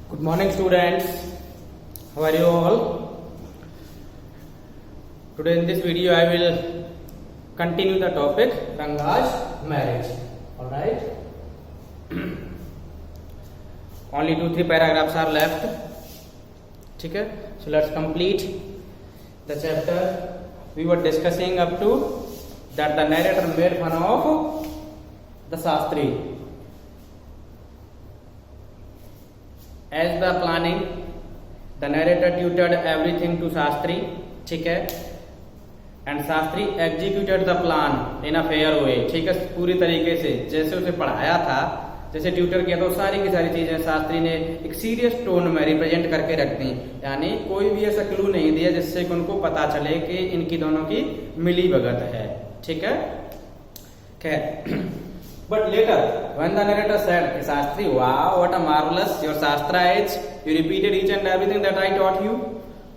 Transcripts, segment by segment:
Good morning, students. How are you all? Today in this video I will continue the topic Ranga's marriage. All right. Only 2-3 paragraphs are left. ठीक है. So let's complete the chapter. We were discussing up to that the narrator made fun of the Shastri. As the planning, the narrator tutored everything to Shastri, ठीक है, and Shastri executed the plan in a fair way, ठीक है, पूरी तरीके से जैसे उसे पढ़ाया था, जैसे ट्यूटर किया तो सारी की सारी चीजें शास्त्री ने एक सीरियस टोन में रिप्रेजेंट करके रख दी, यानी कोई भी ऐसा क्लू नहीं दिया जिससे कि उनको पता चले कि इनकी दोनों की मिली भगत है, ठीक है. खैर, but later when the narrator said, Shastri, wow, what a marvelous your shastra is, you repeated each and everything that I taught you.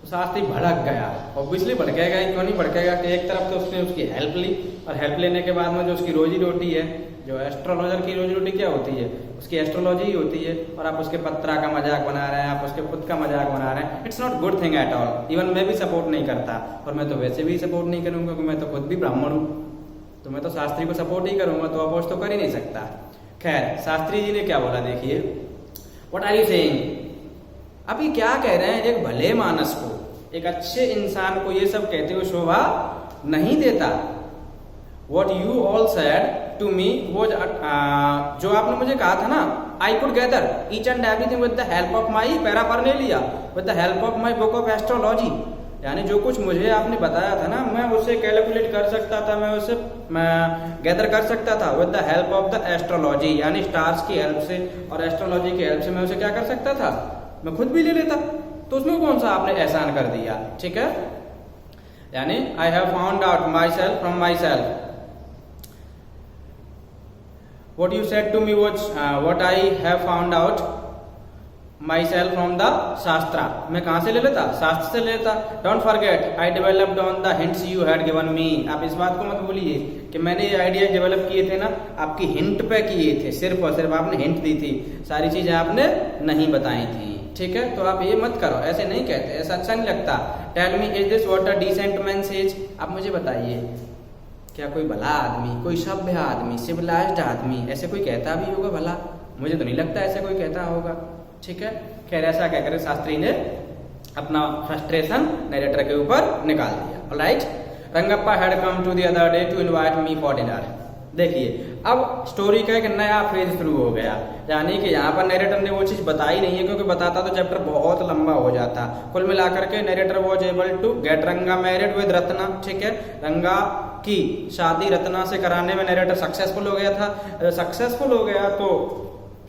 Shastri भड़क गया. ऑब्वियसली भड़केगा ही, क्यों नहीं भड़केगा कि एक तरफ तो उसने उसकी हेल्प ली और हेल्प लेने के बाद में जो उसकी रोजी रोटी है, जो एस्ट्रोलॉजर की रोजी रोटी क्या होती है, उसकी एस्ट्रोलॉजी ही होती है, और आप उसके पत्रा का मजाक बना रहे हैं, आप उसके खुद का मजाक बना रहे हैं. It's not good thing at all. Even मैं भी सपोर्ट नहीं करता, और मैं तो वैसे भी सपोर्ट नहीं करूंगा क्योंकि मैं तो खुद भी ब्राह्मण हूँ, तो मैं तो शास्त्री को सपोर्ट ही करूंगा, तो अपोज तो कर ही नहीं सकता. खैर, शास्त्री जी ने क्या बोला देखिए. What are you saying? अभी क्या कह रहे हैं, एक भले मानस को, एक अच्छे इंसान को ये सब कहते हुए शोभा नहीं देता. What you all said to me was जो आपने मुझे कहा था ना, I could gather each and everything with the help of my paraphernalia, with the help of my book of astrology. यानी जो कुछ मुझे आपने बताया था ना, मैं उसे कैलकुलेट कर सकता था, मैं उसे गैदर कर सकता था with the help of the astrology, यानी स्टार्स की हेल्प से और एस्ट्रोलॉजी की हेल्प से मैं उसे क्या कर सकता था, मैं खुद भी ले लेता. तो उसमें कौन सा आपने एहसान कर दिया, ठीक है. यानी I have found out my self from my self. What you said to me was what I have found out myself from the Shastra. मैं कहाँ से ले लेता, शास्त्र से ले लेता. Don't forget, I developed on the hints you had given me. आप इस बात को मत भूलिए कि मैंने ये आइडिया डेवलप किए थे ना, आपकी हिंट पे किए थे, सिर्फ और सिर्फ आपने हिंट दी थी, सारी चीजें आपने नहीं बताई थी, ठीक है. तो आप ये मत करो, ऐसे नहीं कहते, ऐसा अच्छा नहीं लगता. Tell me, is this what a decent man says? आप मुझे बताइए, क्या कोई भला आदमी, कोई सभ्य आदमी, सिविलाइज्ड आदमी ऐसे कोई कहता भी होगा भला? मुझे तो नहीं लगता ऐसे कोई कहता होगा, ठीक है. खैर, ऐसा कहकर शास्त्री ने अपना फ्रस्ट्रेशन नरेटर के ऊपर निकाल दिया. Alright. Rangappa had come to the other day to invite me for dinner. देखिए, अब स्टोरी का एक नया फेज शुरू हो गया, यानी कि यहाँ पर नरेटर ने वो चीज बताई नहीं है, क्योंकि बताता तो चैप्टर बहुत लंबा हो जाता. कुल मिलाकर के narrator was able to get Ranga married with Ratna, ठीक है. रंगा की शादी रत्ना से कराने में नरेटर सक्सेसफुल हो गया था. सक्सेसफुल हो गया तो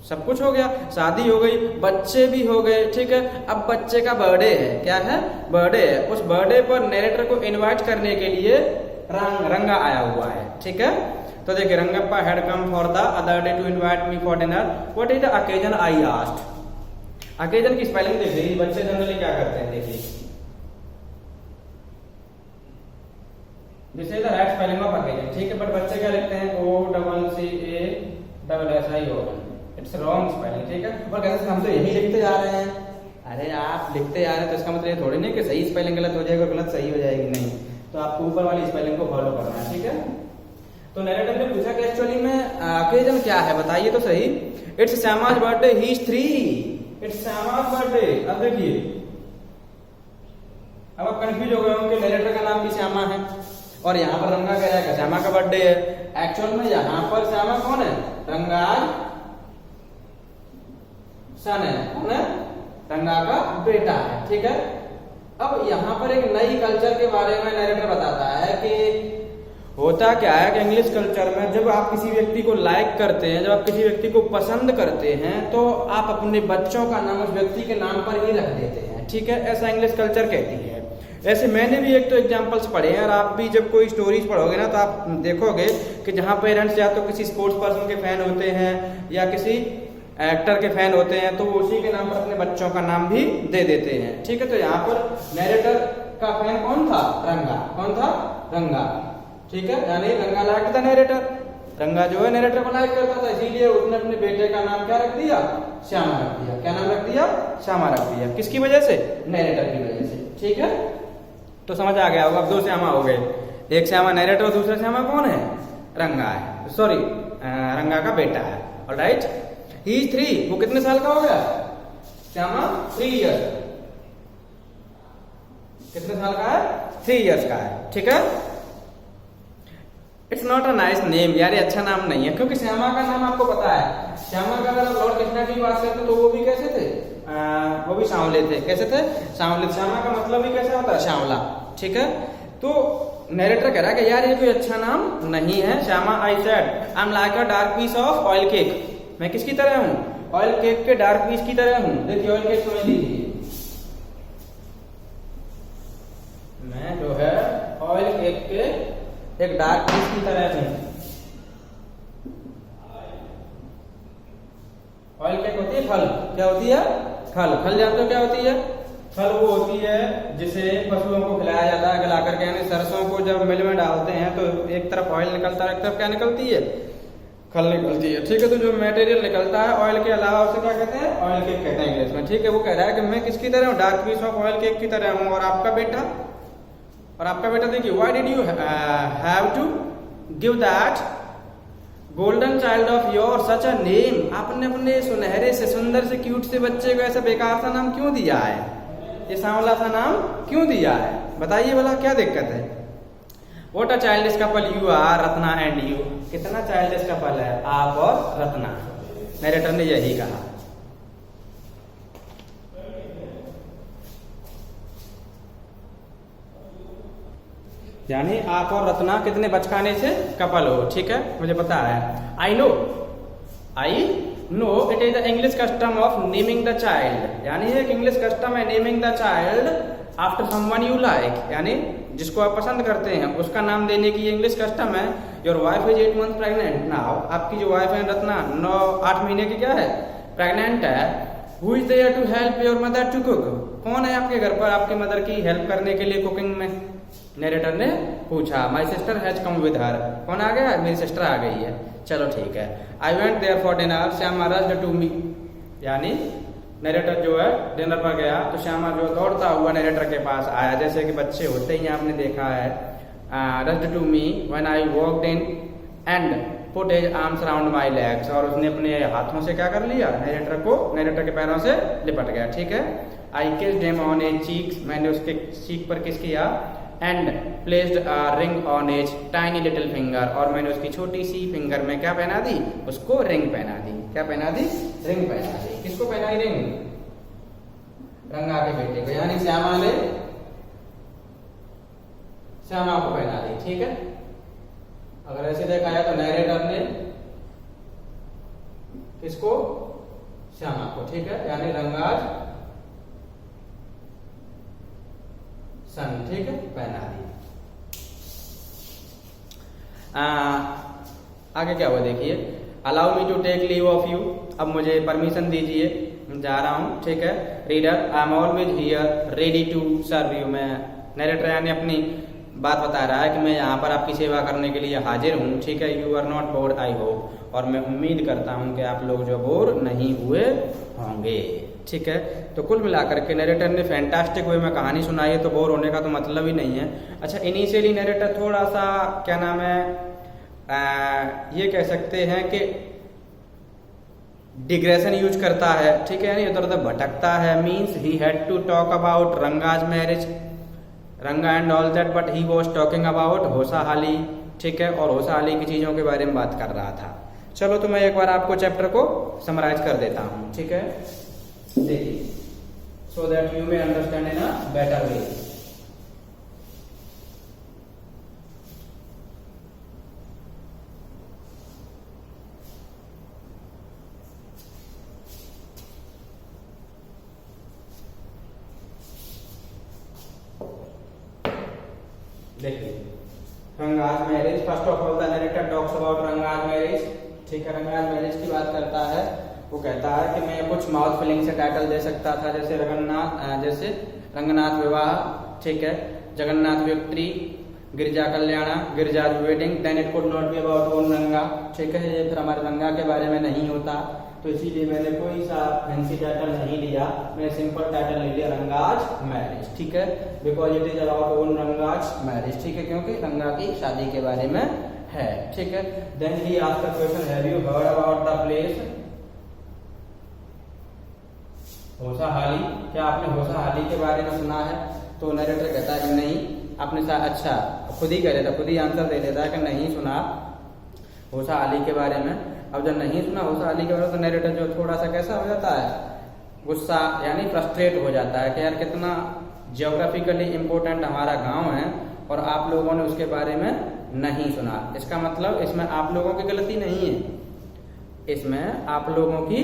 सब कुछ हो गया, शादी हो गई, बच्चे भी हो गए, ठीक है. अब बच्चे का बर्थडे है, क्या है, बर्थडे है. उस बर्थडे पर नरेटर को इनवाइट करने के लिए रंगा आया हुआ है, ठीक है. तो देखिए, Rangappa had come for the other day to invite me for dinner. What is the occasion I asked. Occasion की स्पेलिंग देखिए, बच्चे जनरली क्या करते हैं, देखिए, this is the right spelling of occasion, ठीक है. बट बच्चे क्या लिखते हैं, OCCASSION. इट्स रॉन्ग स्पेलिंग, ठीक है. और कैसे हम तो यही लिखते जा रहे हैं. अरे आप लिखते जा रहे हैं तो इसका मतलब ये थोड़ी नहीं कि सही स्पेलिंग गलत हो जाएगा, गलत सही हो जाएगी, नहीं. तो आपको ऊपर वाली स्पेलिंग को फॉलो करना है, ठीक है. तो नरेटर ने पूछा कि एक्चुअली में ओकेजन क्या है, बताइए तो सही. It's Shyama's birthday, he is 3. It's Shyama's birthday. अब देखिए, अब आप कंफ्यूज हो गए होंगे, नरेटर का नाम भी श्यामा है और यहाँ पर रंगा क्या है, श्यामा का बर्थडे है. एक्चुअल में यहाँ पर श्यामा कौन है, रंगाज सन है, कौन है, रंगा का बेटा है, ठीक है. अब यहाँ पर एक नई कल्चर के बारे में नरेटर बताता है कि होता क्या है कि इंग्लिश कल्चर में जब आप किसी व्यक्ति को लाइक करते हैं, जब आप किसी व्यक्ति को पसंद करते हैं, तो आप अपने बच्चों का नाम उस व्यक्ति के नाम पर ही रख देते हैं, ठीक है. ऐसा इंग्लिश कल्चर कहती है. ऐसे मैंने भी एक तो एग्जांपल्स पढ़े हैं, और आप भी जब कोई स्टोरीज पढ़ोगे ना, तो आप देखोगे कि जहाँ पेरेंट्स या तो किसी स्पोर्ट्स पर्सन के फैन होते हैं या किसी एक्टर के फैन होते हैं, तो वो उसी के नाम पर अपने बच्चों का नाम भी दे देते हैं, ठीक है. तो यहाँ पर नरेटर का फैन कौन था, रंगा. कौन था, रंगा, ठीक है. यानी रंगा लाइक द नरेटर. रंगा जो है नरेटर को लाइक करता था, इसीलिए उसने अपने बेटे का नाम क्या रख दिया, श्यामा रख दिया। क्या नाम रख दिया, श्यामा रख दिया। किसकी वजह से, नरेटर की वजह से। ठीक है, तो समझ आ गया होगा। अब दो श्यामा हो गए, एक श्यामा नरेटर और दूसरा श्यामा कौन है, रंगा है, सॉरी रंगा का बेटा है। ऑलराइट, ही इज 3, वो कितने साल का हो गया, श्यामा 3 इयर्स। कितने साल का है, 3 इयर्स का है। ठीक है, it's not a nice name, यार ये अच्छा नाम नहीं है, क्योंकि श्यामा का नाम आपको पता है, श्यामा का अगर लॉर्ड कृष्णा की बात करते तो वो भी कैसे थे, वो भी सांवले थे। कैसे थे, सांवले। श्यामा का मतलब भी कैसा होता है, श्यामला। ठीक है, तो नरेटर कह रहा है कि यार ये कोई अच्छा नाम नहीं है। Shyama I said I am like a dark piece of oil cake, मैं किसकी तरह हूँ, ऑयल केक के डार्क पीस की तरह हूँ। देखिए ऑयल केक समझ लीजिए, मैं जो है ऑयल केक के एक डार्क पीस की तरह हूं। ऑयल केक होती है फल, क्या होती है, फल। फल जानते हो क्या होती है, फल वो होती है जिसे पशुओं को खिलाया जाता है गला करके, यानी सरसों को जब मिल में डालते हैं तो एक तरफ ऑयल निकलता है, एक तरफ क्या निकलती है, खल निकलती है। ठीक है, तो जो मटेरियल निकलता है ऑयल के अलावा उसे क्या कहते हैं, ऑयल केक कहते हैं इंग्लिश में। ठीक है, वो कह रहा है कि मैं किसकी तरह हूँ, dark piece of oil cake की तरह हूँ। और आपका बेटा देखिए, why did you have to give that golden child of your such a name, आपने अपने सुनहरे से, सुंदर से, क्यूट से बच्चे को ऐसा बेकार सा नाम क्यों दिया है, ये सांवला सा नाम क्यों दिया है, बताइए भला क्या दिक्कत है। What a childish couple you are, Ratna and you, कितना चाइल्डिश कपल है आप और रत्ना, नरेटर ने यही कहा। यानी आप और रत्ना कितने बचकाने से कपल हो। ठीक है, मुझे पता है, I know it is the English custom of naming the child, यानी एक इंग्लिश कस्टम है naming the child after someone you like, यानी जिसको आप पसंद करते हैं उसका नाम देने की इंग्लिश कस्टम है। Your wife is 8 months pregnant now, आपकी जो वाइफ है रत्ना 8 महीने की क्या है, प्रेग्नेंट है। Who is there to help your mother to cook, कौन है आपके घर पर आपकी मदर की हेल्प करने के लिए कुकिंग में, नरेटर ने पूछा। My sister has come with her, कौन आ गया, मेरी सिस्टर आ गई है। चलो ठीक है, I went there for dinner, Shyama rushed to me, यानी नरेटर जो है डिनर पर गया तो श्यामा जो दौड़ता हुआ नरेटर के पास आया, जैसे कि बच्चे होते ही आपने देखा है। Rushed to me when I walked in and put his arms around my legs, और उसने अपने हाथों से क्या कर लिया, नरेटर के पैरों से लिपट गया। ठीक है, I kissed him on his cheeks, मैंने उसके चीक पर किस किया, and placed a ring on his tiny little finger, और मैंने उसकी छोटी सी फिंगर में क्या पहना दी, उसको रिंग पहना दी। क्या पहना दी, रिंग पहना दी। किसको पहनाई रिंग, रंगा के बेटे को, यानी श्यामा ने श्यामा को पहना दी। ठीक है, अगर ऐसे देखा जाए तो नरेटर ने किसको, श्यामा को। ठीक है, यानी रंगाज सन, ठीक है, पहना दी। आगे क्या हुआ देखिए, allow me to take leave of you, अब मुझे परमिशन दीजिए, जा रहा हूं। ठीक है, reader I am always here ready to serve you, मैं नरेटर यानी अपनी बात बता रहा है कि मैं यहाँ पर आपकी सेवा करने के लिए हाजिर हूँ। ठीक है, you are not bored I hope, और मैं उम्मीद करता हूँ कि आप लोग जो बोर नहीं हुए होंगे। ठीक है, तो कुल मिलाकर के नरेटर ने फैंटास्टिक वे में कहानी सुनाई है, तो बोर होने का तो मतलब ही नहीं है। अच्छा, इनिशियली नरेटर थोड़ा सा क्या नाम है, ये कह सकते हैं कि डिग्रेशन यूज करता है। ठीक है, यानी इधर उधर भटकता है। Means he had to talk about Ranga's marriage, Ranga and all that, but he was talking about Hosahalli. ठीक है, और होसाहाली की चीजों के बारे में बात कर रहा था। चलो तो मैं एक बार आपको चैप्टर को समराइज कर देता हूँ। ठीक है, देखिए, so that you may understand in a better way. देखिए, Ranga's marriage, first of all the narrator talks about Ranga's marriage. ठीक है, रंगाज मैरिज की बात करता है। वो कहता है कि मैं कुछ माउथ फिलिंग से टाइटल दे सकता था, जैसे रंगनाथ विवाह। ठीक है, जगन्नाथ विक्ट्री, गिरजा कल्याणा, गिरजा's wedding, then it could not be about own रंगा, ठीक है, ये फिर हमारे रंगा के बारे में नहीं होता, तो इसीलिए मैंने कोई सा फैंसी टाइटल नहीं लिया, मैं सिंपल टाइटल ले लिया रंगाज मैरिज, ठीक है, because it is about own Ranga's marriage, ठीक है, क्योंकि रंगा की शादी के बारे में है, ठीक है। Then he asked the question, have you heard about the place Hosahalli, क्या आपने होसाहाली के बारे में सुना है? तो नरेटर कहता है नहीं, आपने अच्छा खुद ही कह देता, खुद ही आंसर दे देता है कि नहीं सुना होसाहाली के बारे में। अब जब नहीं सुना होसाहाली के बारे में तो नरेटर जो थोड़ा सा कैसा हो जाता है, गुस्सा यानी फ्रस्ट्रेट हो जाता है कि यार कितना जियोग्राफिकली इम्पोर्टेंट हमारा गांव है और आप लोगों ने उसके बारे में नहीं सुना। इसका मतलब इसमें आप लोगों की गलती नहीं है, इसमें आप लोगों की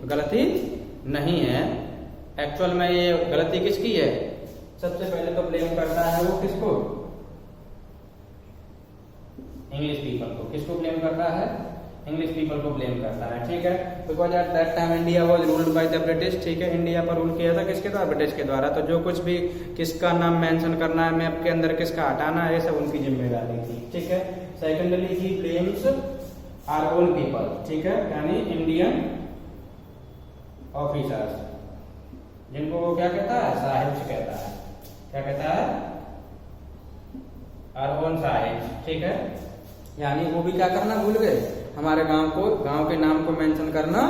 गलती नहीं है, एक्चुअल में ये गलती किसकी है? सबसे पहले तो ब्लेम करता है वो किसको? इंग्लिश पीपल को। किसको ब्लेम करता है? इंग्लिश पीपल को ब्लेम करता है, ठीक है, because at that time India was ruled by the British, ठीक है, इंडिया पर रूल किया था किसके द्वारा? ब्रिटिश के द्वारा। तो जो कुछ भी किसका नाम मेंशन करना है मैप के अंदर, किसका हटाना है, ये सब उनकी जिम्मेदारी थी, ठीक है। Secondly he blames our own people, ठीक है, यानी इंडियन ऑफिसर्स, जिनको वो क्या कहता है? साहिब कहता है। क्या कहता है? आवर ओन साहिब, ठीक है, यानी वो भी क्या करना भूल गए, हमारे गांव के नाम को मेंशन करना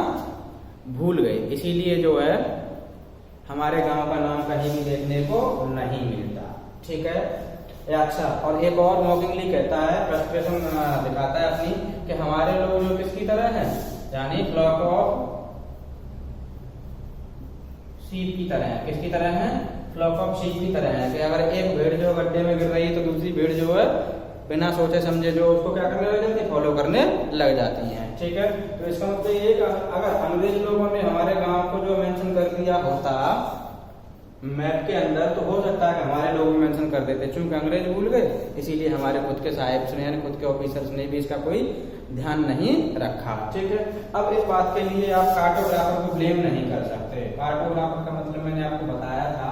भूल गए, इसीलिए जो है हमारे गांव का नाम कहीं भी देखने को नहीं मिलता, ठीक है। अच्छा, और एक और मॉकिंगली कहता है, फ्रस्ट्रेशन दिखाता है अपनी कि हमारे लोग जो किसकी तरह हैं, यानी फ्लॉक ऑफ शीप की तरह है। किसकी तरह है? फ्लॉक ऑफ शीप की तरह है, कि अगर एक भेड़ जो गड्ढे में गिर रही है तो दूसरी भेड़ जो है बिना सोचे समझे जो उसको क्या करने लग जाती है? फॉलो करने लग जाती हैं, ठीक है। तो इसका मतलब ये कि अगर अंग्रेज लोगों ने हमारे गांव को जो मेंशन कर दिया होता मैप के अंदर, तो हो सकता है कि हमारे लोग मेंशन कर देते, चूंकि अंग्रेज भूल गए इसीलिए हमारे खुद के साहिब ने, खुद के ऑफिसर्स ने भी इसका कोई ध्यान नहीं रखा, ठीक है। अब इस बात के लिए आप कार्टोग्राफर को ब्लेम नहीं कर सकते। कार्टोग्राफर का मतलब मैंने आपको बताया था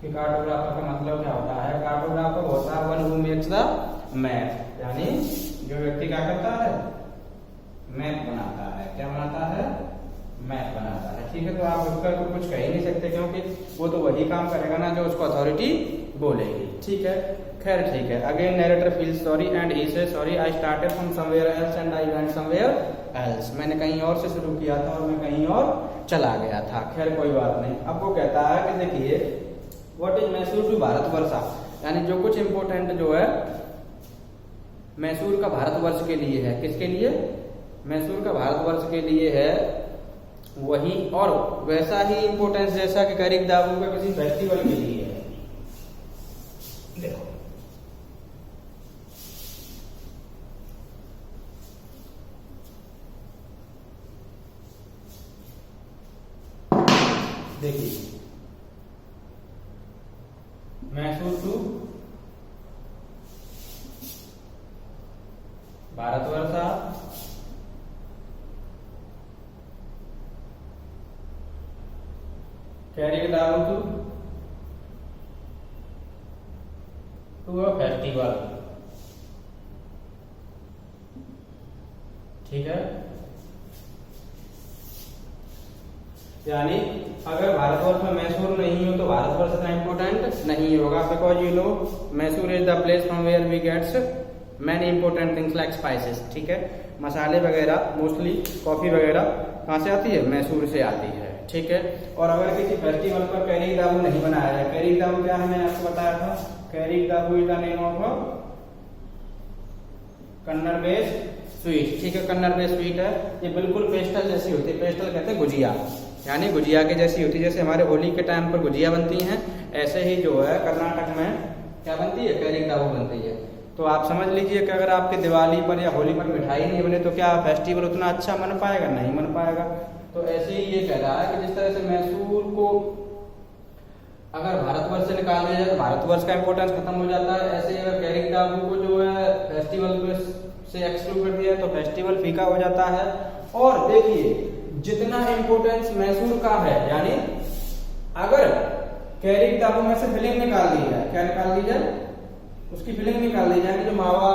कि कार्टोग्राफर का मतलब क्या होता है। कार्टोग्राफर होता है one who makes the map, यानी जो व्यक्ति क्या करता है? मैप बनाता है। क्या बनाता है? मैप बनाता है, ठीक है। तो आप उसका तो कुछ कह ही नहीं सकते, क्योंकि वो तो वही काम करेगा ना जो उसको अथॉरिटी बोलेगी, ठीक है। खैर ठीक है। Again narrator feels sorry and he says sorry I started from somewhere else and I went somewhere else, मैंने कहीं और से शुरू किया था और मैं कहीं और चला गया था। खैर कोई बात नहीं। अब वो कहता है कि देखिए व्हाट इज मैसूर टू भारतवर्षा, यानी जो कुछ इंपोर्टेंट जो है मैसूर का भारतवर्ष के लिए है। किसके लिए? मैसूर का भारतवर्ष के लिए है, वही और वैसा ही इंपोर्टेंस जैसा कि करीब दाबू का किसी फेस्टिवल के लिए है। देखो देखिए मैसूर टू भारतवर्षा कैरी दारू टू अ फेस्टिवल, ठीक है। यानी अगर भारतवर्ष में मैसूर नहीं हो तो भारतवर्ष का इंपोर्टेंट नहीं होगा, because you know Mysore is the place from where we gets many important things like spices, ठीक है। मसाले वगैरह मोस्टली कॉफी वगैरह कहाँ से आती है? मैसूर से आती है, ठीक है। और अगर किसी फेस्टिवल पर कैरी दाबू नहीं बनाया जाए, कैरी दाबू क्या है मैंने आपको बताया था, कैरी दाबू is the name of Kannada based sweet, ठीक है। कन्नड़ बेस्ड स्वीट है, ये बिल्कुल पेस्टल जैसी होती है। पेस्टल कहते हैं गुजिया, यानी गुजिया के जैसी होती है। जैसे हमारे होली के टाइम पर गुजिया बनती हैं, ऐसे ही जो है कर्नाटक में क्या बनती है? कैरी दाबू बनती है। तो आप समझ लीजिए कि अगर आपके दिवाली पर या होली पर मिठाई नहीं बने तो क्या फेस्टिवल उतना अच्छा मन पाएगा? नहीं मन पाएगा। तो ऐसे ही ये कह रहा है कि जिस तरह से मैसूर को अगर भारतवर्ष से निकाल दिया जाए तो भारतवर्ष का इंपोर्टेंस खत्म हो जाता है, ऐसे ही अगर कैरी दाबू को जो है फेस्टिवल से एक्सक्लूड कर दिया तो फेस्टिवल फीका हो जाता है। और देखिए जितना इंपोर्टेंस मैसूर का है, यानी अगर कैरी दाबू में से फिलिंग निकाल दी जाए, क्या निकाल दी जाए? उसकी फिलिंग निकाल दी जाए, जो मावा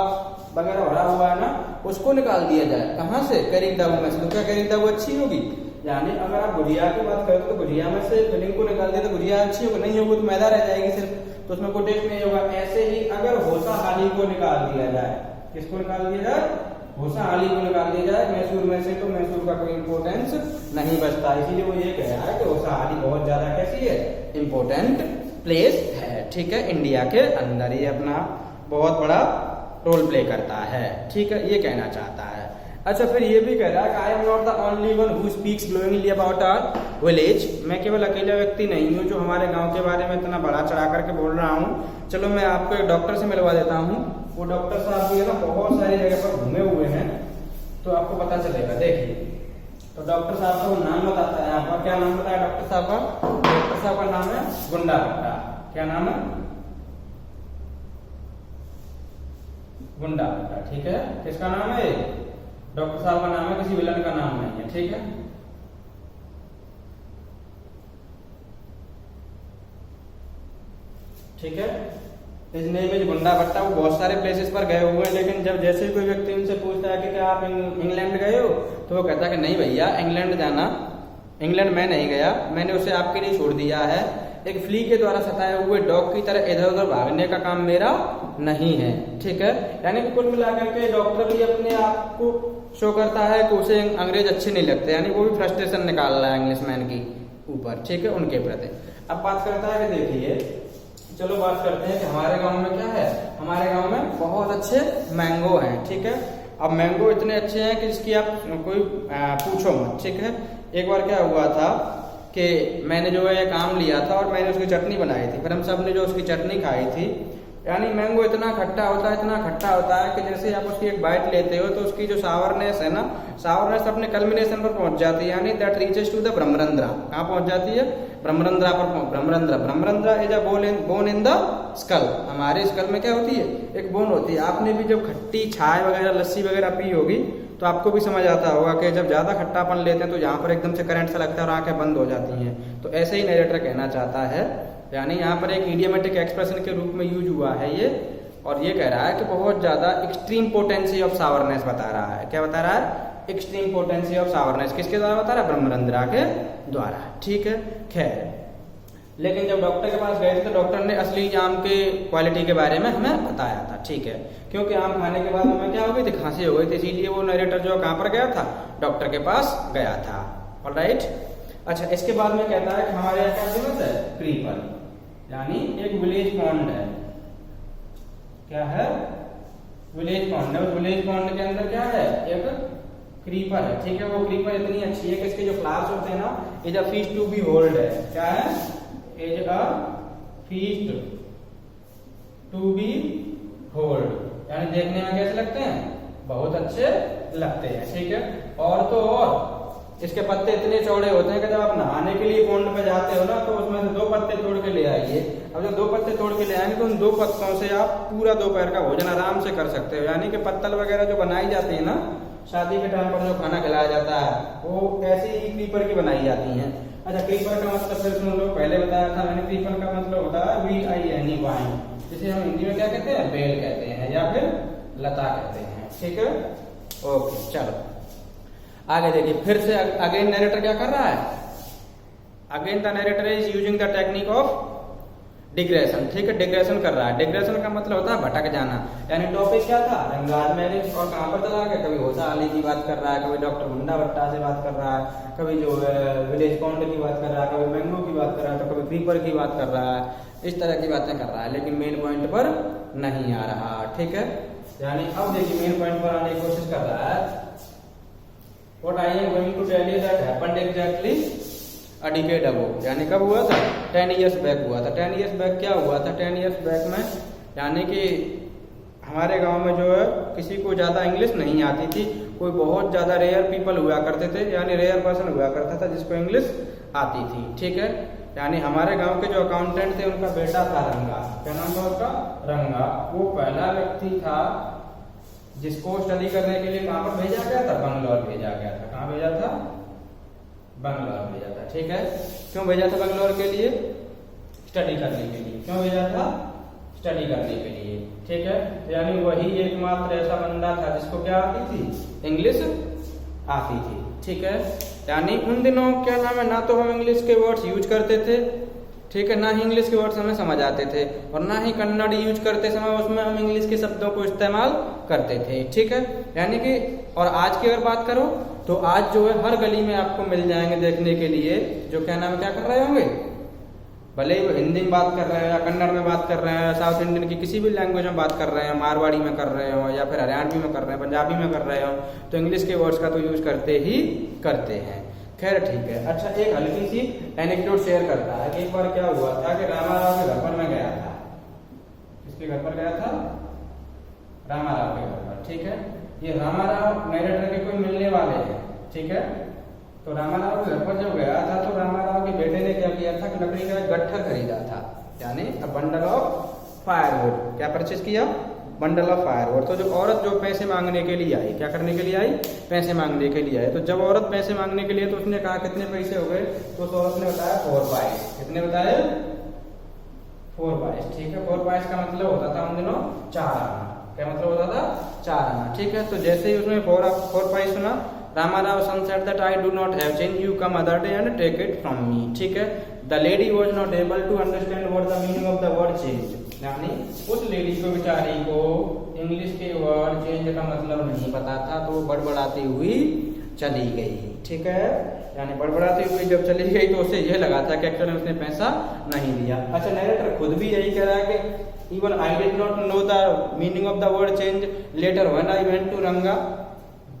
वगैरह भरा हुआ है ना उसको निकाल दिया जाए। कहाँ से? करीब दाबू में से। तो क्या करीब दाबू अच्छी होगी? यानी अगर आप गुजिया की बात करें तो गुजिया में से फिलिंग को निकाल दिया तो गुजिया अच्छी होगी, नहीं होगी तो मैदा रह जाएगी सिर्फ, तो उसमें कोई टेस्ट नहीं होगा। ऐसे ही अगर होसा हाली को निकाल दिया जाए, किसको निकाल दिया जाए? होसा हाली को निकाल दिया जाए मैसूर में से, तो मैसूर का कोई इंपोर्टेंस नहीं बचता। इसीलिए वो ये कह रहा है कि होसा हाली बहुत ज्यादा कैसी है? इंपोर्टेंट प्लेस है, ठीक है, इंडिया के अंदर ये अपना बहुत बड़ा रोल प्ले करता है, ठीक है, ये कहना चाहता है। अच्छा, फिर ये भी कह रहा है कि I am not the only one who speaks glowingly about our village. मैं केवल अकेला व्यक्ति नहीं हूँ जो हमारे गांव के बारे में इतना बड़ा चढ़ा करके बोल रहा हूँ। चलो मैं आपको एक डॉक्टर से मिलवा देता हूँ। वो डॉक्टर साहब भी है ना बहुत सारी जगह पर घूमे हुए हैं, तो आपको पता चलेगा। देखिए, तो डॉक्टर साहब का वो नाम बताता है यहाँ पर। क्या नाम बताया डॉक्टर साहब का? डॉक्टर साहब का नाम है गुंडा भट्टा। क्या नाम है? गुंडा भट्टा, ठीक है। किसका नाम है? डॉक्टर साहब का नाम है, किसी विलन का नाम नहीं है, ठीक है। ठीक है, इस नेम इज गुंडा भट्टा। वो बहुत सारे प्लेसेस पर गए हुए हैं, लेकिन जब जैसे कोई व्यक्ति उनसे पूछता है कि क्या आप इंग्लैंड गए हो, तो वो कहता है कि नहीं भैया, इंग्लैंड मैं नहीं गया, मैंने उसे आपके लिए छोड़ दिया है। एक फ्ली के द्वारा सताए हुए डॉग की तरह इधर उधर भागने का काम मेरा नहीं है, ठीक है। यानी कि कुल मिलाकर के डॉक्टर भी अपने आप को शो करता है कि उसे अंग्रेज अच्छे नहीं लगते, यानी वो भी फ्रस्ट्रेशन निकाल रहा है इंग्लिशमैन की ऊपर, ठीक है, उनके प्रति। अब बात करता है कि देखिए, चलो बात करते हैं कि हमारे गांव में क्या है। हमारे गांव में बहुत अच्छे मैंगो हैं, ठीक है। अब मैंगो इतने अच्छे हैं कि जिसकी आप कोई पूछो मत, ठीक है। एक बार क्या हुआ था कि मैंने जो है एक आम लिया था और मैंने उसकी चटनी बनाई थी, फिर हम सब ने जो उसकी चटनी खाई थी। यानी मैंगो इतना खट्टा होता है, इतना खट्टा होता है कि जैसे आप उसकी एक बाइट लेते हो तो उसकी जो सावरनेस है ना, सावरनेस अपने कल्मिनेशन पर पहुंच जाती है, यानी that reaches to the Brahmarandhra. कहाँ पहुंच जाती है? ब्रह्मरंध्रा पर। Brahmarandhra is a bone in the skull. हमारे स्कल में क्या होती है? एक बोन होती है। आपने भी जब खट्टी छाछ वगैरह, लस्सी वगैरह पी होगी तो आपको भी समझ आता होगा कि जब ज्यादा खट्टापन लेते हैं तो यहाँ पर एकदम से करंट सा लगता है और आंखें बंद हो जाती हैं। तो ऐसे ही नरेटर कहना चाहता है, यानी यहाँ पर एक इडियोमेटिक एक्सप्रेशन के रूप में यूज हुआ है ये, और ये कह रहा है कि बहुत ज्यादा एक्सट्रीम पोटेंसी ऑफ सावरनेस बता रहा है। क्या बता रहा है? Extreme potency of sourness. किसके द्वारा बता रहा है? ब्रह्मरंध्रा के द्वारा, ठीक है। खैर, लेकिन जब डॉक्टर के पास गए थे तो डॉक्टर ने असली आम के क्वालिटी के बारे में हमें बताया था, ठीक है। क्योंकि आम खाने के बाद हमें क्या हो गई थी? खांसी हो गई थी, इसीलिए वो नरेटर जो कहाँ पर गया था? डॉक्टर के पास गया था। ऑलराइट। अच्छा, इसके बाद में कहता है कि हमारे यहाँ क्या फेमस है? क्रीपर, यानी एक विलेज पॉन्ड है। क्या है? विलेज पॉन्ड है। उस विलेज पॉन्ड के अंदर क्या है? एक क्रीपर है, ठीक है। वो क्रीपर इतनी अच्छी है कि इसके जो फ्लावर्स होते हैं ना, is a feast to be hold है। क्या है? Is a feast to be hold, यानी देखने में कैसे लगते हैं? बहुत अच्छे लगते हैं, ठीक है। और तो और इसके पत्ते इतने चौड़े होते हैं कि जब आप नहाने के लिए पॉन्ड पे जाते हो ना, तो उसमें से 2 पत्ते तोड़ के ले आइए। अब जब 2 पत्ते तोड़ के ले आएंगे तो उन 2 पत्तों से आप पूरा दोपहर का भोजन आराम से कर सकते हो। यानी कि पत्तल वगैरह जो बनाई जाती है ना शादी के टाइम पर, जो खाना खिलाया जाता है, वो ऐसी ही क्रीपर की बनाई जाती है। अच्छा, क्रीपर का मतलब फिर सुन लो, पहले बताया था मैंने। क्रीपर का मतलब होता है VINE, वाइन, जिसे हम हिंदी में क्या कहते हैं? बेल कहते हैं या फिर लता कहते हैं, ठीक है। ओके, चलो आगे देखिए। फिर से अगेन नरेटर क्या कर रहा है? Again the narrator is using the technique of digression, ठीक है। डिग्रेशन कर रहा है। डिग्रेशन का मतलब होता है भटक जाना। यानी टॉपिक क्या था? रंगार मैरिज, और कहाँ पर चला गया? कभी होसा अली की बात कर रहा है, कभी डॉक्टर गुंडा भट्टा से बात कर रहा है, कभी जो विलेज पॉन्ड की बात कर रहा है, कभी मैंगो की बात कर रहा है, तो कभी क्रीपर की बात कर रहा है। इस तरह की बातें कर रहा है, लेकिन मेन पॉइंट पर नहीं आ रहा, ठीक है। यानी अब देखिए मेन पॉइंट पर आने की कोशिश कर रहा है। What I am going to tell you that happened exactly a decade ago, यानी कब हुआ था? 10 years बैक हुआ था। 10 years बैक क्या हुआ था? 10 years बैक में यानी कि हमारे गांव में जो है किसी को ज्यादा इंग्लिश नहीं आती थी। कोई बहुत ज्यादा रेयर पीपल हुआ करते थे, यानी रेयर पर्सन हुआ करता था जिसको इंग्लिश आती थी, ठीक है। यानी हमारे गांव के जो अकाउंटेंट थे उनका बेटा था रंगा। क्या नाम था उसका? रंगा। वो पहला व्यक्ति था जिसको स्टडी करने के लिए कहां पर भेजा गया था? बंगलौर भेजा गया था। कहां भेजा था? बंगलौर भेजा था, ठीक है। क्यों भेजा था बंगलौर के लिए? स्टडी करने के लिए। क्यों भेजा था? स्टडी करने के लिए, ठीक है। यानी वही एकमात्र ऐसा बंदा था जिसको क्या आती थी, इंग्लिश आती थी, ठीक है। यानी उन दिनों क्या नाम है, ना तो हम इंग्लिश के वर्ड्स यूज करते थे, ठीक है, ना ही इंग्लिश के वर्ड्स हमें समझ आते थे, और ना ही कन्नड़ यूज करते समय उसमें हम इंग्लिश के शब्दों को इस्तेमाल करते थे, ठीक है। यानी कि और आज की अगर बात करो तो आज जो है हर गली में आपको मिल जाएंगे देखने के लिए जो क्या नाम है, क्या कर रहे होंगे, भले ही वो हिंदी में बात कर रहे हो या कन्नड़ में बात कर रहे हैं, साउथ इंडियन की किसी भी लैंग्वेज में बात कर रहे हैं, मारवाड़ी में कर रहे हो या फिर हरियाणवी में कर रहे हैं, पंजाबी में कर रहे हो, तो इंग्लिश के वर्ड्स का तो यूज करते ही करते हैं। खैर ठीक है। अच्छा, एक हल्की सी एनेक्डोट शेयर करता है कि एक बार क्या हुआ था कि रामाराव के घर पर मैं गया था। किसके घर पर गया था, रामाराव के घर पर, ठीक है। ये रामाराव नरेटर के कोई मिलने वाले हैं, ठीक है। तो रामाराव के घर पर जब गया था तो रामाराव के बेटे ने क्या किया था कि लकड़ी का एक गट्ठर खरीदा था, यानी बंडल ऑफ फायरवुड। क्या परचेज किया, बंडल ऑफ फायरवुड। तो जो औरत जो पैसे मांगने के लिए आई, क्या करने के लिए आई, पैसे मांगने के लिए आई। तो जब औरत पैसे मांगने के लिए तो उसने कहा कितने पैसे हो गए, तो उस औरत ने बताया 4 पाइस। कितने बताए, 4 पाइस, ठीक है। 4 पाइस का मतलब होता था उन दिनों 4 आना। क्या मतलब होता था, 4 आना, ठीक है। तो जैसे ही उसने 4 पाइस सुना, Ramarav son said that I do not have change. You come other day and take it from me. ठीक है। The lady was not able to understand what the meaning of the word change. यानी उस lady को, बेचारी को English के word change का मतलब नहीं पता था, तो बड़बड़ाती हुई चली गई, ठीक है। यानी बड़बड़ाती हुई जब चली गई तो उसे यह लगा था कि एक्चुअली उसने पैसा नहीं दिया। अच्छा, नरेटर खुद भी यही कह रहा है कि even I did not know the meaning of the word change. Later when I went to Ranga,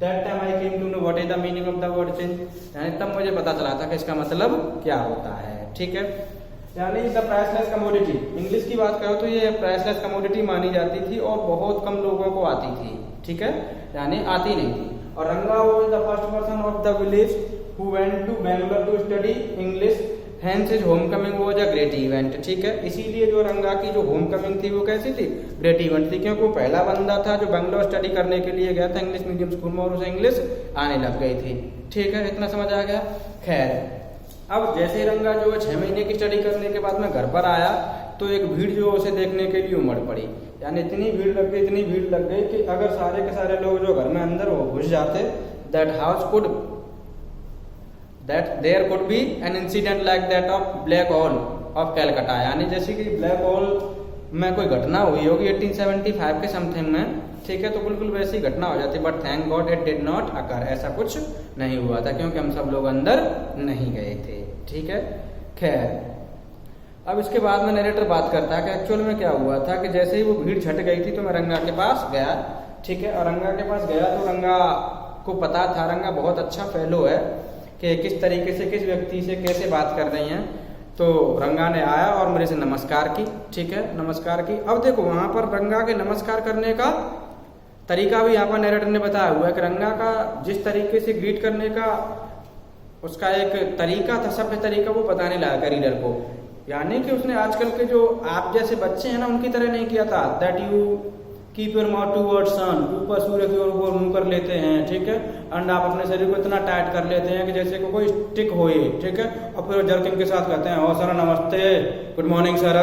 that time I came to know what is the meaning of the word change. यानी तब मुझे पता चला था कि इसका मतलब क्या होता है, ठीक है। यानी द प्राइसलेस कमोडिटी, इंग्लिश की बात करो तो ये प्राइसलेस कमोडिटी मानी जाती थी और बहुत कम लोगों को आती थी, ठीक है, यानी आती नहीं थी। और Ranga was the first person of the village who went to Bangalore to study English, hence his homecoming was a great event, ठीक है। इसीलिए जो रंगा की जो होमकमिंग थी वो कैसी थी, ग्रेट इवेंट थी, क्योंकि वो पहला बंदा था जो बेंगलोर स्टडी करने के लिए गया था इंग्लिश मीडियम स्कूल में, और उसे इंग्लिश आने लग गई थी, ठीक है। इतना समझ आ गया। खैर, अब जैसे रंगा जो है 6 महीने की स्टडी करने के बाद में घर पर आया तो एक भीड़ जो उसे देखने के लिए उमड़ पड़ी। यानी इतनी भीड़ लग गई कि अगर सारे के सारे लोग जो घर में अंदर वो घुस जाते, there could be an incident like that of black hole of Calcutta. यानी जैसे कि ब्लैक होल में कोई घटना हुई होगी 1875 के समथिंग में, ठीक है, तो बिल्कुल वैसी घटना हो जाती, but thank God it did not occur. ऐसा कुछ नहीं हुआ था क्योंकि हम सब लोग अंदर नहीं गए थे, ठीक है। खैर, अब इसके बाद में नरेटर बात करता है कि एक्चुअल में क्या हुआ था कि जैसे ही वो भीड़ छट गई थी तो मैं रंगा के पास गया, ठीक है। और रंगा के पास गया तो रंगा को पता था, रंगा बहुत अच्छा फेलो है कि किस तरीके से किस व्यक्ति से कैसे बात कर रही हैं। तो रंगा ने आया और मेरे से नमस्कार की, ठीक है, नमस्कार की। अब देखो वहां पर रंगा के नमस्कार करने का तरीका भी यहाँ पर नरेटर ने बताया हुआ है कि रंगा का जिस तरीके से ग्रीट करने का उसका एक तरीका था, सभ्य तरीका, वो बताने लगा रीडर को। यानी कि उसने आजकल के जो आप जैसे बच्चे हैं ना उनकी तरह नहीं किया था, that you keep your mouth towards sun, ऊपर सूर्य की ओर मुंह कर लेते हैं, ठीक है। एंड आप अपने शरीर को इतना टाइट कर लेते हैं कि जैसे को कोई स्टिक होए, ठीक है, और फिर जर्किंग के साथ कहते हैं ओ सर नमस्ते, गुड मॉर्निंग सर,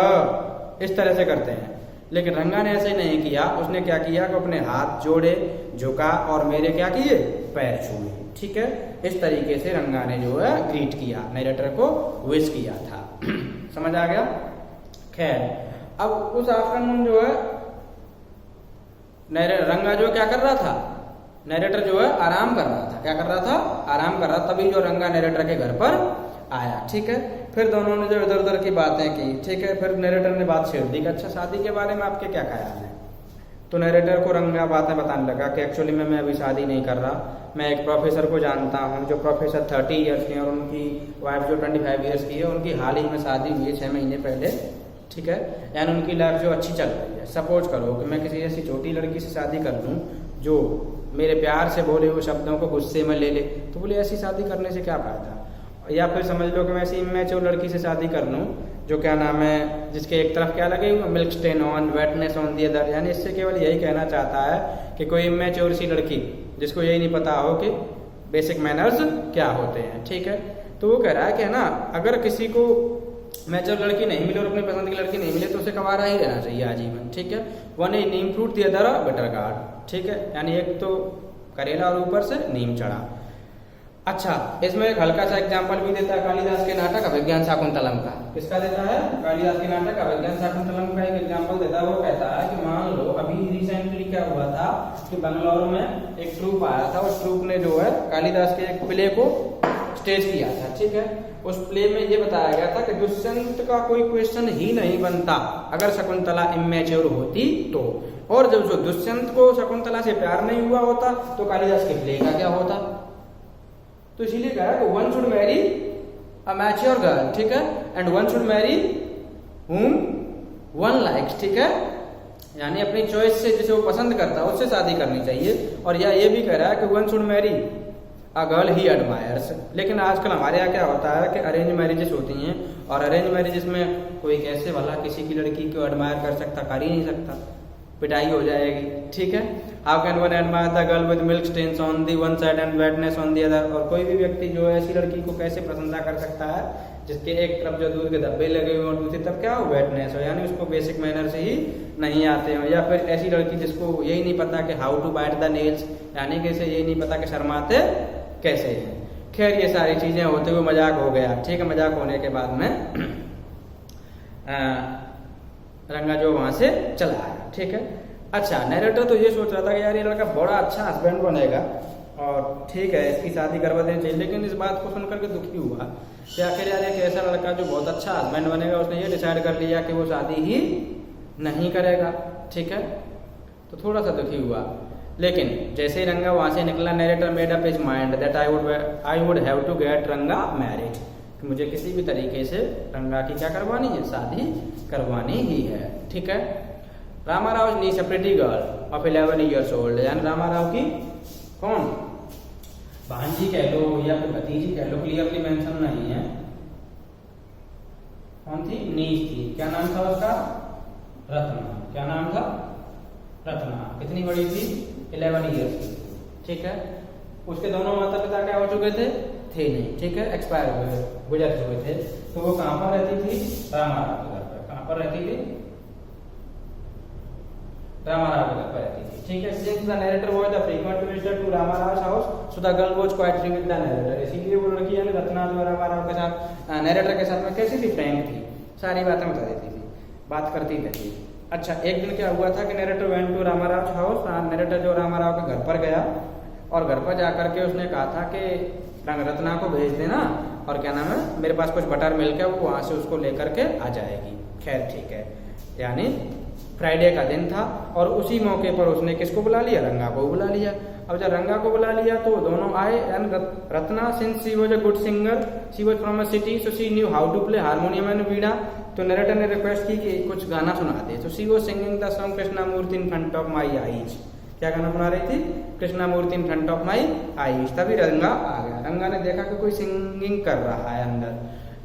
इस तरह से करते हैं। लेकिन रंगा ने ऐसे नहीं किया। उसने क्या किया कि अपने हाथ जोड़े, झुका और मेरे क्या किए, पैर छुए, ठीक है। इस तरीके से रंगा ने जो है ग्रीट किया, नरेटर को विश किया था। समझ आ गया। खैर, अब उस आफ्टरनून जो है रंगा जो क्या कर रहा था, नरेटर जो है आराम कर रहा था। क्या कर रहा था, आराम कर रहा। तभी जो रंगा नरेटर के घर पर आया, ठीक है। फिर दोनों ने जो इधर उधर की बातें की, ठीक है। फिर नरेटर ने बात छेड़ दी कि अच्छा शादी के बारे में आपके क्या ख्याल है। तो नरेटर को रंगा बातें बताने लगा कि एक्चुअली में मैं अभी शादी नहीं कर रहा, मैं एक प्रोफेसर को जानता हूँ जो प्रोफेसर 30 ईयर्स के हैं और उनकी वाइफ जो 25 ईयर्स की है, उनकी हाल ही में शादी हुई है 6 महीने पहले, ठीक है। यानी उनकी लाइफ जो अच्छी चल रही है। सपोज करो कि मैं किसी ऐसी छोटी लड़की से शादी कर लूँ जो मेरे प्यार से बोले हुए शब्दों को गुस्से में ले ले, तो बोले ऐसी शादी करने से क्या फायदा। या फिर समझ लो कि मैं ऐसी इमेच्योर लड़की से शादी कर लूँ जो क्या नाम है, जिसके एक तरफ क्या लगे हुए milk stain on, wetness on the other. यानी इससे केवल यही कहना चाहता है कि कोई इमेच्योर सी लड़की जिसको यही नहीं पता हो कि बेसिक मैनर्स क्या होते हैं, ठीक है। तो वो कह रहा है कि है ना, अगर किसी को मैच्योर लड़की नहीं मिले और अपनी पसंद की लड़की नहीं मिले तो उसे कवारा ही रहना चाहिए आजीवन, ठीक है। One A Neem fruit the other butter guard, ठीक है, यानी एक तो करेला और ऊपर से नीम चढ़ा। अच्छा, इसमें एक हल्का सा एग्जाम्पल भी देता है कालिदास के नाटक अभिज्ञान शाकुंतलम का। किसका देता है? कालिदास के नाटक अभिज्ञान शाकुंतलम का एक एग्जाम्पल देता है। वो कहता है कि मान लो अभी रिसेंटली क्या हुआ था कि बंगलौर में एक ट्रूप आया था, उस ट्रूप ने जो है कालिदास के एक प्ले को स्टेज किया था, ठीक है। उस प्ले में ये बताया गया था कि दुष्यंत का कोई क्वेश्चन ही नहीं बनता अगर शकुंतला इमेच्योर होती तो, और जब जो दुष्यंत को शकुंतला से प्यार नहीं हुआ होता तो कालिदास के प्ले का क्या होता। तो इसीलिए कहा कि one should marry a mature girl, ठीक है, and one should Mary whom one likes, ठीक है, यानी अपनी चॉइस से जिसे वो पसंद करता है उससे शादी करनी चाहिए। और यह ये भी कह रहा है कि one should marry a girl he admires. लेकिन आजकल हमारे यहाँ क्या होता है कि अरेंज मैरिजेस होती हैं, और अरेंज मैरिजेस में कोई कैसे भला किसी की लड़की को एडमायर कर सकता, कर ही नहीं सकता, पिटाई हो जाएगी, ठीक है। How can one admire the girl with milk stains on the one side and wetness on the other. और कोई भी व्यक्ति जो है ऐसी लड़की को कैसे प्रशंसा कर सकता है जिसके एक तरफ जो दूध के धब्बे लगे हुए और दूसरी तरफ क्या हो, वेटनेस हो, यानी उसको बेसिक मैनर से ही नहीं आते हो। या फिर ऐसी लड़की जिसको यही नहीं पता कि how to bite the nails, यानी कि इसे यही नहीं पता कि शर्माते कैसे हैं। खैर ये सारी चीजें होते हुए मजाक हो गया, ठीक है। मजाक होने के बाद में रंगा जो वहां से चला आया, ठीक है। अच्छा, नैरेटर तो ये सोच रहा था कि यार ये लड़का बड़ा अच्छा हस्बैंड बनेगा और ठीक है इसकी शादी करवा देनी चाहिए, लेकिन इस बात को सुनकर के दुखी हुआ कि आखिर यार एक ऐसा लड़का जो बहुत अच्छा हस्बैंड बनेगा उसने ये डिसाइड कर लिया कि वो शादी ही नहीं करेगा, ठीक है। तो थोड़ा सा दुखी हुआ, लेकिन जैसे ही रंगा वहां से निकला, narrator made up his mind that I would have to get Ranga married, कि मुझे किसी भी तरीके से रंगा की क्या करवानी है, शादी करवानी ही है, ठीक है। Ramarao sees a pretty girl of 11 years old, यानी रामाराव की कौन भांजी कह लो या फिर भतीजी कह लो, क्लियरली मेंशन नहीं है, कौन थी, नीस थी। क्या नाम था उसका, रत्ना। क्या नाम था, रत्ना। कितनी बड़ी थी, 11 years की, ठीक है। उसके दोनों माता पिता क्या हो चुके थे नहीं, ठीक है, एक्सपायर हुए, गुजर चुके थे। तो वो कहां पर रहती थी, रामाराव के घर पर। कहां पर रहती थी, रामाराव के घर पर रहती थी, ठीक है। Since the narrator was the frequent visitor to Ramarao house, so the girl was quite free with the narrator. इसीलिए वो लड़की यानी रत्ना जो रामाराव के साथ नैरेटर के साथ में कैसी थी, फ्रैंक थी, सारी बातें बता देती थी, बात करती रहती। अच्छा, एक दिन क्या हुआ था कि narrator went to Ramarao house, narrator जो रामाराव के घर पर गया और घर पर जाकर के उसने कहा था कि रत्ना को भेज देना और क्या नाम है, मेरे पास कुछ बटर मिल्क है, वो वहां से उसको लेकर के आ जाएगी। खैर ठीक है, यानी फ्राइडे का दिन था और उसी मौके पर उसने किसको बुला लिया, रंगा को बुला लिया। अब जब रंगा को बुला लिया तो दोनों आए, and Ratna since she was a good singer, she was from a city, so she knew how to play harmonium and veena. तो नरेटर ने रिक्वेस्ट की कि कुछ गाना सुना दे। तो she was singing the song Krishna Murthy in front of my eyes. क्या गाना सुना रही थी, Krishna Murthy in front of my eyes. तभी रंगा आ गया। रंगा ने देखा कि कोई सिंगिंग कर रहा है अंदर।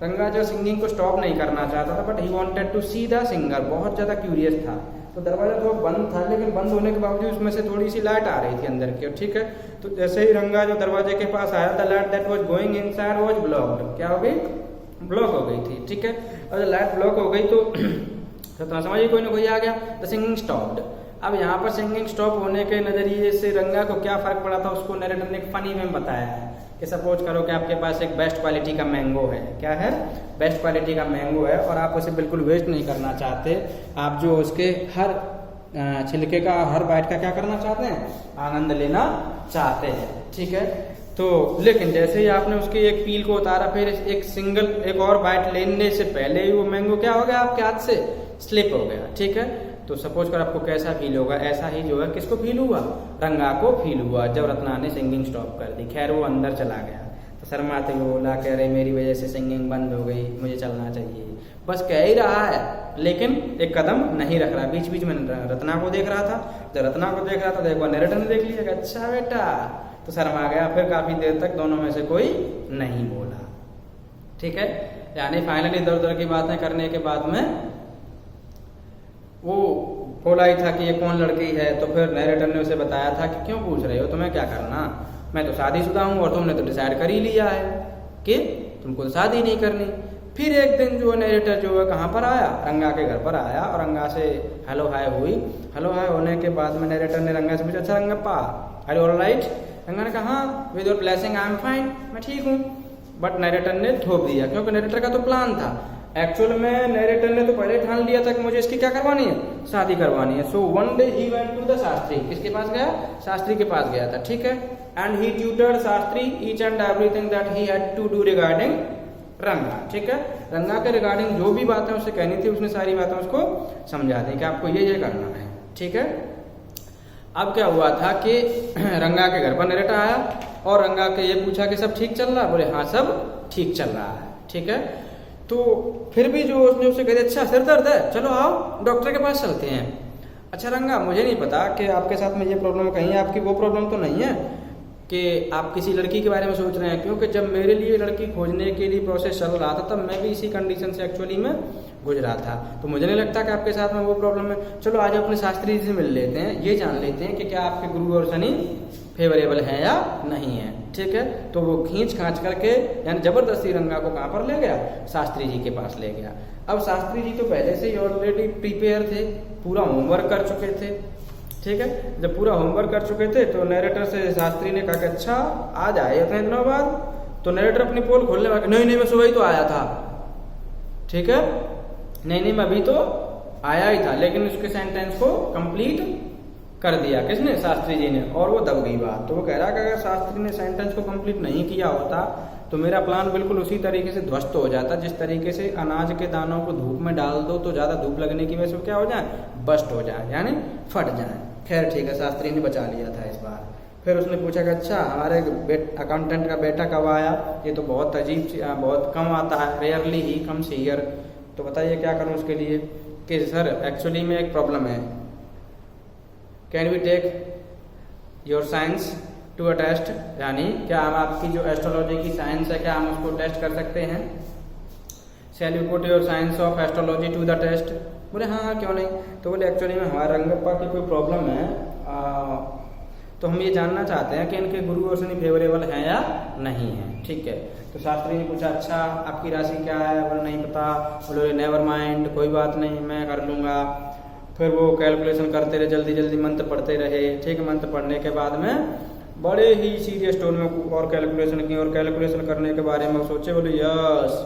रंगा जो सिंगिंग को स्टॉप नहीं करना चाहता था, but he wanted to see the singer, बहुत ज्यादा क्यूरियस था। तो दरवाजा तो बंद था, लेकिन बंद होने के बावजूद उसमें से थोड़ी सी लाइट आ रही थी अंदर की, ठीक है। तो जैसे ही रंगा जो दरवाजे के पास आया, the light that was going inside was blocked. क्या हो गई, ब्लॉक हो गई थी, ठीक है। और जब लाइट ब्लॉक हो गई तो समझिए कोई ना कोई आ गया, द सिंगिंग स्टॉप्ड। अब यहाँ पर सिंगिंग स्टॉप होने के नजरिए से रंगा को क्या फर्क पड़ा था, उसको नरेटर ने एक फनी में बताया है कि सपोज करो कि आपके पास एक बेस्ट क्वालिटी का मैंगो है। क्या है, बेस्ट क्वालिटी का मैंगो है और आप उसे बिल्कुल वेस्ट नहीं करना चाहते, आप जो उसके हर छिलके का, हर बाइट का क्या करना चाहते हैं, आनंद लेना चाहते हैं, ठीक है। तो लेकिन जैसे ही आपने उसके एक पील को उतारा, फिर एक और बाइट लेने से पहले ही वो मैंगो क्या हो गया, आपके हाथ से स्लिप हो गया, ठीक है। तो सपोज कर आपको कैसा फील होगा, ऐसा ही जो है किसको फील हुआ, रंगा को फील हुआ जब रत्ना ने सिंगिंग स्टॉप कर दी। खैर वो अंदर चला गया, तो शर्माते हुए बोला कह रहे मेरी वजह से सिंगिंग बंद हो गई, मुझे चलना चाहिए। बस कह ही रहा है, लेकिन एक कदम नहीं रख रहा। बीच बीच में रत्ना को देख रहा था। जब रत्ना को देख रहा था तो एक बार नरेटर ने देख लिया, अच्छा बेटा, तो शर्मा गया। फिर काफी देर तक दोनों में से कोई नहीं बोला, ठीक है। यानी फाइनली इधर उधर की बातें करने के बाद में वो बोला ही था कि ये कौन लड़की है। तो फिर नरेटर ने उसे बताया था कि क्यों पूछ रहे हो, तुम्हें क्या करना, मैं तो शादीशुदा हूँ और तुमने तो डिसाइड कर ही लिया है कि तुमको तो शादी नहीं करनी। फिर एक दिन जो है नरेटर जो है कहाँ पर आया, रंगा के घर पर आया और रंगा से हेलो हाय हुई। हेलो हाय होने के बाद में नरेटर ने रंगा से पूछा, अच्छा रंगप्पा आर यू ऑलराइट? रंगा ने कहा हाँ with your blessing I am fine, मैं ठीक हूँ। बट नरेटर ने थोप दिया, क्योंकि नरेटर का तो प्लान था। एक्चुअल में नरेटर ने तो पहले ठान लिया था कि मुझे इसकी क्या करवानी है, शादी करवानी है। So one day he went to the Shastri, किसके पास गया, शास्त्री के पास गया था, ठीक है। And he tutored Shastri each and everything that he had to do regarding Ranga, ठीक है। रंगा के रिगार्डिंग जो भी बातें उससे कहनी थी उसने सारी बातें उसको समझा दी कि आपको ये करना है, ठीक है। अब क्या हुआ था कि रंगा के घर पर नरेटर आया और रंगा के ये पूछा कि सब ठीक चल रहा है, बोले हाँ सब ठीक चल रहा है, ठीक है। तो फिर भी जो उसने उसे कह दिया, अच्छा सिर दर्द है, चलो आओ डॉक्टर के पास चलते हैं। अच्छा रंगा मुझे नहीं पता कि आपके साथ में ये प्रॉब्लम कहीं है, आपकी वो प्रॉब्लम तो नहीं है कि आप किसी लड़की के बारे में सोच रहे हैं, क्योंकि जब मेरे लिए लड़की खोजने के लिए प्रोसेस चल रहा था तब मैं भी इसी कंडीशन से एक्चुअली में गुजरा था, तो मुझे नहीं लगता कि आपके साथ में वो प्रॉब्लम है। चलो आज अपने शास्त्री जी से मिल लेते हैं, ये जान लेते हैं कि क्या आपके गुरु और शनि फेवरेबल है या नहीं है, ठीक है। तो वो खींच खांच करके यानी जबरदस्ती रंगा को कहाँ पर ले गया, शास्त्री जी के पास ले गया। अब शास्त्री जी तो पहले से ही ऑलरेडी प्रिपेयर थे, पूरा होमवर्क कर चुके थे, ठीक है। जब पूरा होमवर्क कर चुके थे तो नरेटर से शास्त्री ने कहा कि अच्छा आज आए इतने दिनों बाद, तो नरेटर अपनी पोल खोलने लगा, नहीं नहीं मैं सुबह ही तो आया था, ठीक है, नहीं नहीं मैं अभी तो आया ही था, लेकिन उसके सेंटेंस को कंप्लीट कर दिया किसने, शास्त्री जी ने, और वो दब गई बात। तो वो कह रहा कि अगर शास्त्री ने सेंटेंस को कंप्लीट नहीं किया होता तो मेरा प्लान बिल्कुल उसी तरीके से ध्वस्त हो जाता, जिस तरीके से अनाज के दानों को धूप में डाल दो तो ज्यादा धूप लगने की वजह से क्या हो जाए, बस्ट हो जाए यानी फट जाए। खैर ठीक है, शास्त्री ने बचा लिया था इस बार। फिर उसने पूछा कि अच्छा हमारे अकाउंटेंट का बेटा कब आया, ये तो बहुत अजीब बहुत कम आता है, रेयरली ही कम्स हियर, तो बताइए क्या करूं उसके लिए। कि सर एक्चुअली में एक प्रॉब्लम है, can we take your science to a test, यानी क्या हम आपकी जो एस्ट्रोलॉजी की साइंस है क्या हम उसको टेस्ट कर सकते हैं। Shall you put your science of astrology to the test, बोले हाँ हाँ क्यों नहीं। तो बोले एक्चुअली में हमारे रंगप्पा की कोई प्रॉब्लम है, तो हम ये जानना चाहते हैं कि इनके गुरु और शनि फेवरेबल है या नहीं है, ठीक है। तो शास्त्री ने पूछा अच्छा आपकी राशि क्या है, बोले नहीं पता, बोले नेवर माइंड कोई बात नहीं मैं कर लूँगा। फिर वो कैलकुलेशन करते रहे, जल्दी जल्दी मंत्र पढ़ते रहे, ठीक है। मंत्र पढ़ने के बाद में बड़े ही सीरियस टोन में और कैलकुलेशन की, और कैलकुलेशन करने के बारे में सोचे, बोले yes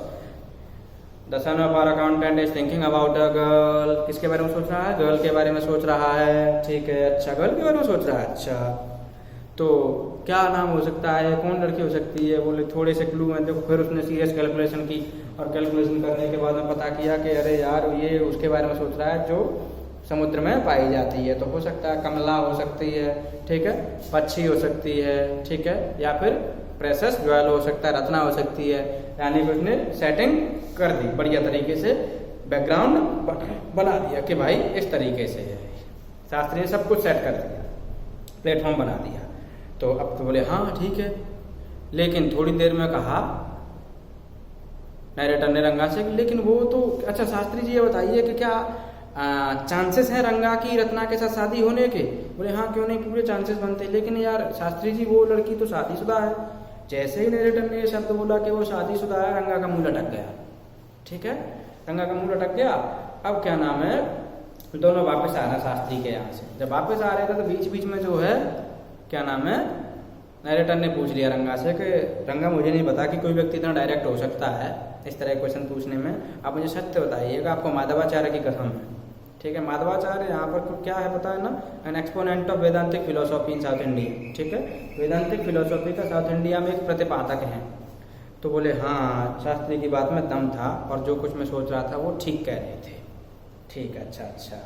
the son of our accountant is thinking about a girl, किसके बारे में सोच रहा है, गर्ल के बारे में सोच रहा है, ठीक है। अच्छा गर्ल के बारे में सोच रहा है, अच्छा तो क्या नाम हो सकता है, कौन लड़की हो सकती है, बोले थोड़े से क्लू हैं देखो। फिर उसने सीरियस कैलकुलेशन की और कैलकुलेशन करने के बाद में पता किया कि अरे यार ये उसके बारे में सोच रहा है जो समुद्र में पाई जाती है, तो हो सकता है कमला हो सकती है, ठीक है, पक्षी हो सकती है, ठीक है, या फिर प्रेशस ज्वेल हो सकता है, रत्ना हो सकती है। यानी कि उसने सेटिंग कर दी बढ़िया तरीके से, बैकग्राउंड बना दिया कि भाई इस तरीके से है, शास्त्री ने सब कुछ सेट कर दिया, प्लेटफॉर्म बना दिया। तो अब तो बोले हाँ ठीक है, लेकिन थोड़ी देर में कहा नरेटर ने रंगा से, लेकिन वो तो अच्छा शास्त्री जी ये बताइए कि क्या चांसेस हैं रंगा की रत्ना के साथ शादी होने के। बोले हाँ क्यों नहीं, पूरे चांसेस बनते हैं, लेकिन यार शास्त्री जी वो लड़की तो शादीशुदा है। जैसे ही नरेटर ने ये शब्द बोला कि वो शादीशुदा है, रंगा का मुंह लटक गया, ठीक है, रंगा का मुंह लटक गया। अब क्या नाम है, दोनों वापस आना शास्त्री के यहाँ से। जब वापस आ रहे थे तो बीच बीच में जो है क्या नाम है, नरेटर ने पूछ लिया रंगा से कि रंगा मुझे नहीं पता कि कोई व्यक्ति इतना डायरेक्ट हो सकता है इस तरह क्वेश्चन पूछने में, आप मुझे सत्य बताइएगा, आपको माधवाचार्य की कसम है, ठीक है। माधवाचार्य यहाँ पर क्या है पता है ना, N exponent of वेदांतिक philosophy in south India, ठीक है, वेदांतिक फिलोसॉफी का साउथ इंडिया में एक प्रतिपादक है। तो बोले हाँ शास्त्री की बात में दम था और जो कुछ मैं सोच रहा था वो ठीक कह रहे थे, ठीक है, अच्छा अच्छा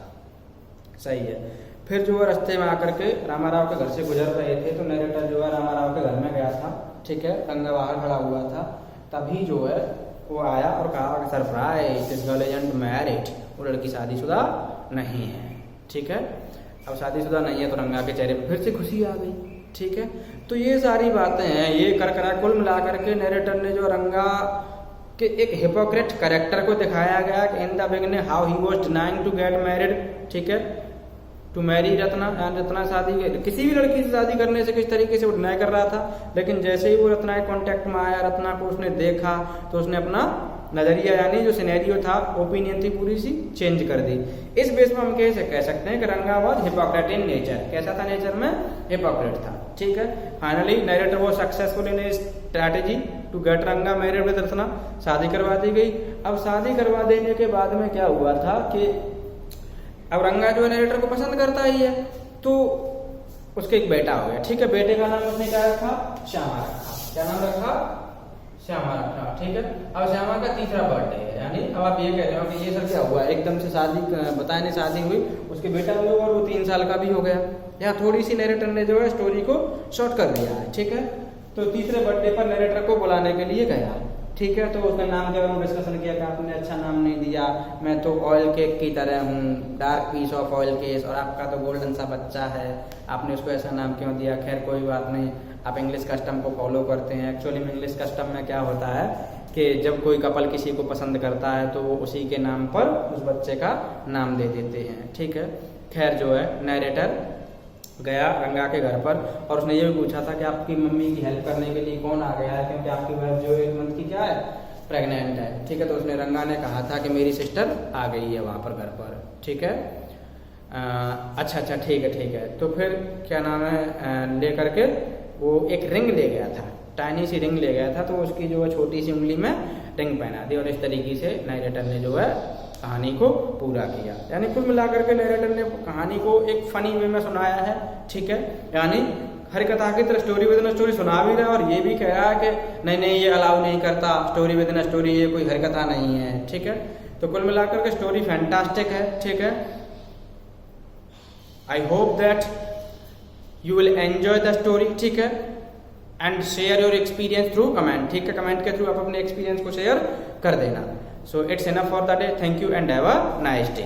सही है। फिर जो है रास्ते में आकर के रामाराव के घर से गुजर रहे थे तो नरेटर जो है रामाराव के घर में गया था, ठीक है, रंगा बाहर खड़ा हुआ था। तभी जो है वो आया और कहा surprise this girl isn't married, वो लड़की शादीशुदा नहीं है, ठीक है। अब शादीशुदा नहीं है तो रंगा के चेहरे पर फिर से खुशी आ गई, ठीक है। तो ये सारी बातें हैं, ये कर करा कुल मिला करके नरेटर ने जो रंगा के एक हिपोक्रेट कैरेक्टर को दिखाया गया कि in the beginning how he was denying to get married, ठीक है, टू मैरी रत्ना, रत्ना शादी किसी भी लड़की से शादी करने से किस तरीके से वो डिनाई कर रहा था। लेकिन जैसे ही वो रत्ना के कॉन्टेक्ट में आया, रत्ना को उसने देखा तो उसने अपना नजरिया यानी जो सिनेरियो था, ओपिनियन थी, पूरी सी चेंज कर दी। इस बेस में हम कह सकते हैं कि रंगा वाज हिपोक्रेट इन नेचर। कैसा था नेचर में? हिपोक्रेट था। ठीक है। Finally narrator was successful in strategy to get Ranga married with Ratna. शादी करवा दी गई। अब शादी करवा देने के बाद में क्या हुआ था कि अब रंगा जो है नरेटर को पसंद करता ही है, तो उसके एक बेटा हो गया। ठीक है। बेटे का नाम उसने क्या रखा? श्यामा रखा। क्या नाम रखा? श्यामा रखा। ठीक है। अब श्यामा का तीसरा बर्थडे है, यानी अब आप ये कह रहे हो कि ये सब क्या हुआ, एकदम से शादी बताया नहीं, शादी हुई, उसके बेटा हुआ और वो 3 साल का भी हो गया। यहाँ थोड़ी सी नरेटर ने जो है स्टोरी को शॉर्ट कर दिया है। ठीक है। तो तीसरे बर्थडे पर नरेटर को बुलाने के लिए गया। ठीक है। तो उसने नाम के बारे में डिस्कशन किया कि आपने अच्छा नाम नहीं दिया, मैं तो ऑयल केक की तरह हूँ, dark piece of oil case, और आपका तो गोल्डन सा बच्चा है, आपने उसको ऐसा नाम क्यों दिया? खैर कोई बात नहीं, आप इंग्लिश कस्टम को फॉलो करते हैं। एक्चुअली में इंग्लिश कस्टम में क्या होता है कि जब कोई कपल किसी को पसंद करता है तो वो उसी के नाम पर उस बच्चे का नाम दे देते हैं। ठीक है। खैर जो है नरेटर गया रंगा के घर पर और उसने ये भी पूछा था कि आपकी मम्मी की हेल्प करने के लिए कौन आ गया है, क्योंकि आपकी वाइफ जो 1 मंथ की क्या है, प्रेग्नेंट है। ठीक है। तो उसने रंगा ने कहा था कि मेरी सिस्टर आ गई है वहाँ पर घर पर। ठीक है। अच्छा ठीक है। तो फिर क्या नाम है, ले करके वो एक रिंग ले गया था, टाइनी सी रिंग ले गया था, तो उसकी जो है छोटी सी उंगली में रिंग पहना दी और इस तरीके से नरेटर ने जो है कहानी को पूरा किया। यानी कुल मिलाकर के नरेटर ने कहानी को एक फनी वे में सुनाया है। ठीक है। यानी हर कथा की तरह स्टोरी विद इन स्टोरी सुना भी रहा है और ये भी कह रहा है कि नहीं ये अलाउ नहीं करता, स्टोरी विद इन स्टोरी ये कोई हर कथा नहीं है। ठीक है। तो कुल मिलाकर के स्टोरी फैंटास्टिक है। ठीक है। I hope that you will enjoy the story. ठीक है। And share your experience through comment. ठीक है। कमेंट के थ्रू आप अपने एक्सपीरियंस को शेयर कर देना। So it's enough for the day. Thank you and have a nice day.